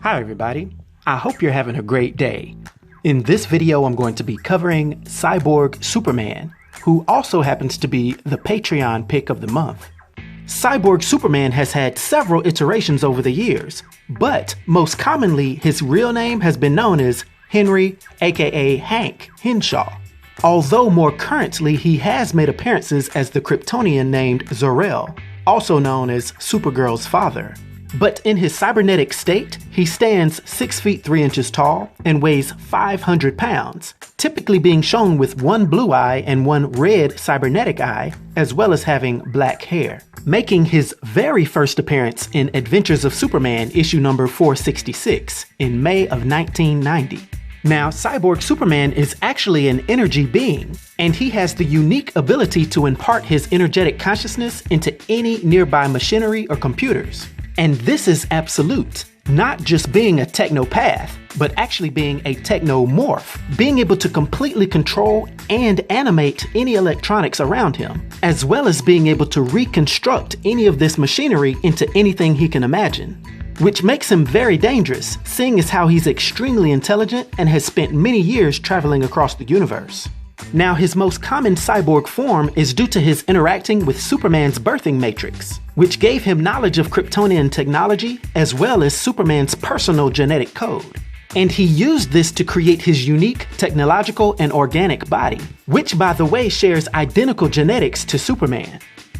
Hi everybody, I hope you're having a great day. In this video I'm going to be covering Cyborg Superman, who also happens to be the Patreon pick of the month. Cyborg Superman has had several iterations over the years, but most commonly his real name has been known as Henry, aka Hank, Henshaw. Although more currently he has made appearances as the Kryptonian named Zor-El, also known as Supergirl's father. But in his cybernetic state, he stands 6 feet 3 inches tall and weighs 500 pounds, typically being shown with one blue eye and one red cybernetic eye, as well as having black hair, making his very first appearance in Adventures of Superman issue number 466 in May of 1990. Now, Cyborg Superman is actually an energy being, and he has the unique ability to impart his energetic consciousness into any nearby machinery or computers. And this is absolute, not just being a technopath, but actually being a technomorph, being able to completely control and animate any electronics around him, as well as being able to reconstruct any of this machinery into anything he can imagine. Which makes him very dangerous, seeing as how he's extremely intelligent and has spent many years traveling across the universe. Now, his most common cyborg form is due to his interacting with Superman's birthing matrix, which gave him knowledge of Kryptonian technology as well as Superman's personal genetic code. And he used this to create his unique technological and organic body, which by the way shares identical genetics to Superman.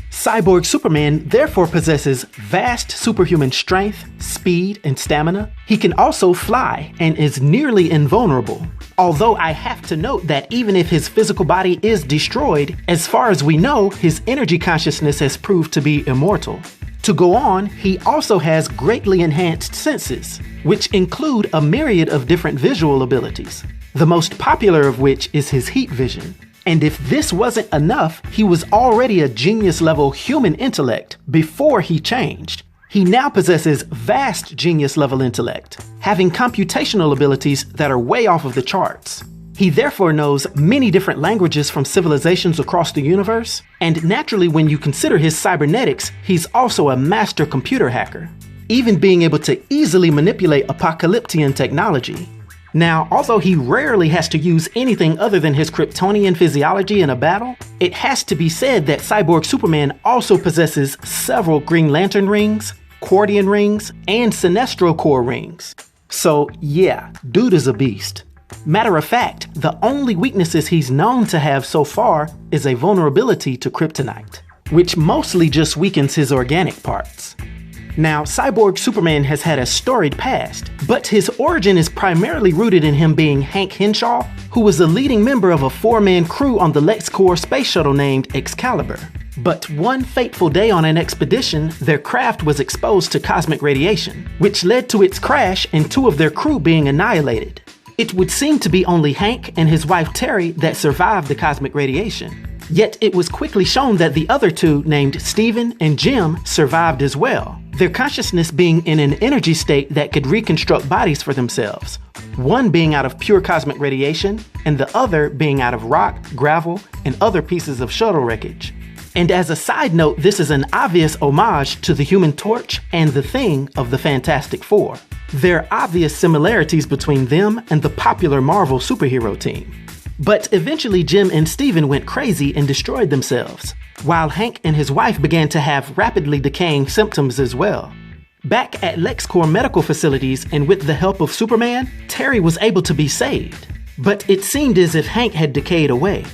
Cyborg Superman therefore possesses vast superhuman strength, speed, and stamina. He can also fly and is nearly invulnerable. Although I have to note that even if his physical body is destroyed, as far as we know, his energy consciousness has proved to be immortal. To go on, he also has greatly enhanced senses, which include a myriad of different visual abilities, the most popular of which is his heat vision. And if this wasn't enough, he was already a genius-level human intellect before he changed. He now possesses vast genius-level intellect, having computational abilities that are way off of the charts. He therefore knows many different languages from civilizations across the universe, and naturally when you consider his cybernetics, he's also a master computer hacker, even being able to easily manipulate apocalyptic technology. Now, although he rarely has to use anything other than his Kryptonian physiology in a battle, it has to be said that Cyborg Superman also possesses several Green Lantern rings, Cordian rings, and Sinestro core rings. So yeah, dude is a beast. Matter of fact, the only weaknesses he's known to have so far is a vulnerability to kryptonite, which mostly just weakens his organic parts. Now, Cyborg Superman has had a storied past, but his origin is primarily rooted in him being Hank Henshaw, who was a leading member of a 4-man crew on the LexCorp space shuttle named Excalibur. But one fateful day on an expedition, their craft was exposed to cosmic radiation, which led to its crash and 2 of their crew being annihilated. It would seem to be only Hank and his wife Terry that survived the cosmic radiation. Yet it was quickly shown that the other 2, named Steven and Jim, survived as well, their consciousness being in an energy state that could reconstruct bodies for themselves, one being out of pure cosmic radiation, and the other being out of rock, gravel, and other pieces of shuttle wreckage. And as a side note, this is an obvious homage to the Human Torch and the Thing of the Fantastic Four. There are obvious similarities between them and the popular Marvel superhero team. But eventually Jim and Steven went crazy and destroyed themselves, while Hank and his wife began to have rapidly decaying symptoms as well. Back at LexCorp medical facilities and with the help of Superman, Terry was able to be saved. But it seemed as if Hank had decayed away.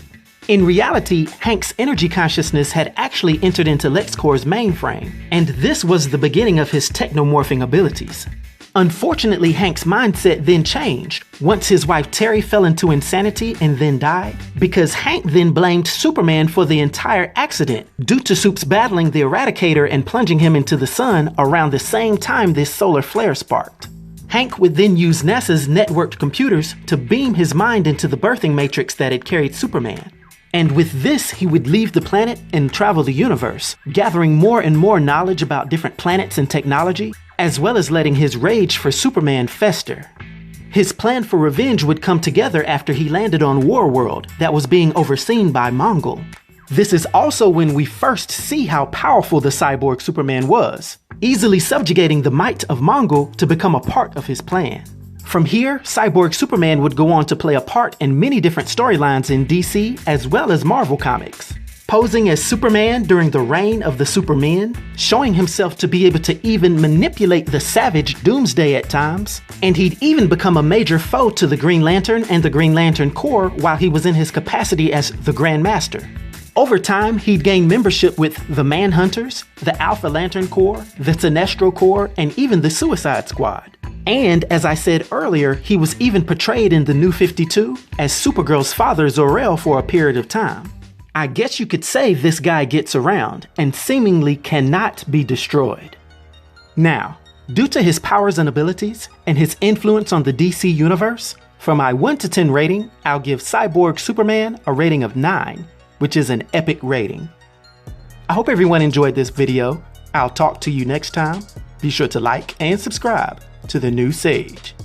In reality, Hank's energy consciousness had actually entered into LexCorp's mainframe, and this was the beginning of his technomorphing abilities. Unfortunately, Hank's mindset then changed once his wife Terry fell into insanity and then died, because Hank then blamed Superman for the entire accident due to Supes battling the Eradicator and plunging him into the sun around the same time this solar flare sparked. Hank would then use NASA's networked computers to beam his mind into the birthing matrix that had carried Superman. And with this, he would leave the planet and travel the universe, gathering more and more knowledge about different planets and technology, as well as letting his rage for Superman fester. His plan for revenge would come together after he landed on Warworld that was being overseen by Mongol. This is also when we first see how powerful the Cyborg Superman was, easily subjugating the might of Mongol to become a part of his plan. From here, Cyborg Superman would go on to play a part in many different storylines in DC as well as Marvel Comics, posing as Superman during the reign of the Supermen, showing himself to be able to even manipulate the savage Doomsday at times, and he'd even become a major foe to the Green Lantern and the Green Lantern Corps while he was in his capacity as the Grand Master. Over time, he'd gained membership with the Manhunters, the Alpha Lantern Corps, the Sinestro Corps, and even the Suicide Squad. And as I said earlier, he was even portrayed in the New 52 as Supergirl's father Zor-El for a period of time. I guess you could say this guy gets around and seemingly cannot be destroyed. Now, due to his powers and abilities and his influence on the DC universe, for my 1 to 10 rating, I'll give Cyborg Superman a rating of 9, which is an epic rating. I hope everyone enjoyed this video. I'll talk to you next time. Be sure to like and subscribe to The New Sage.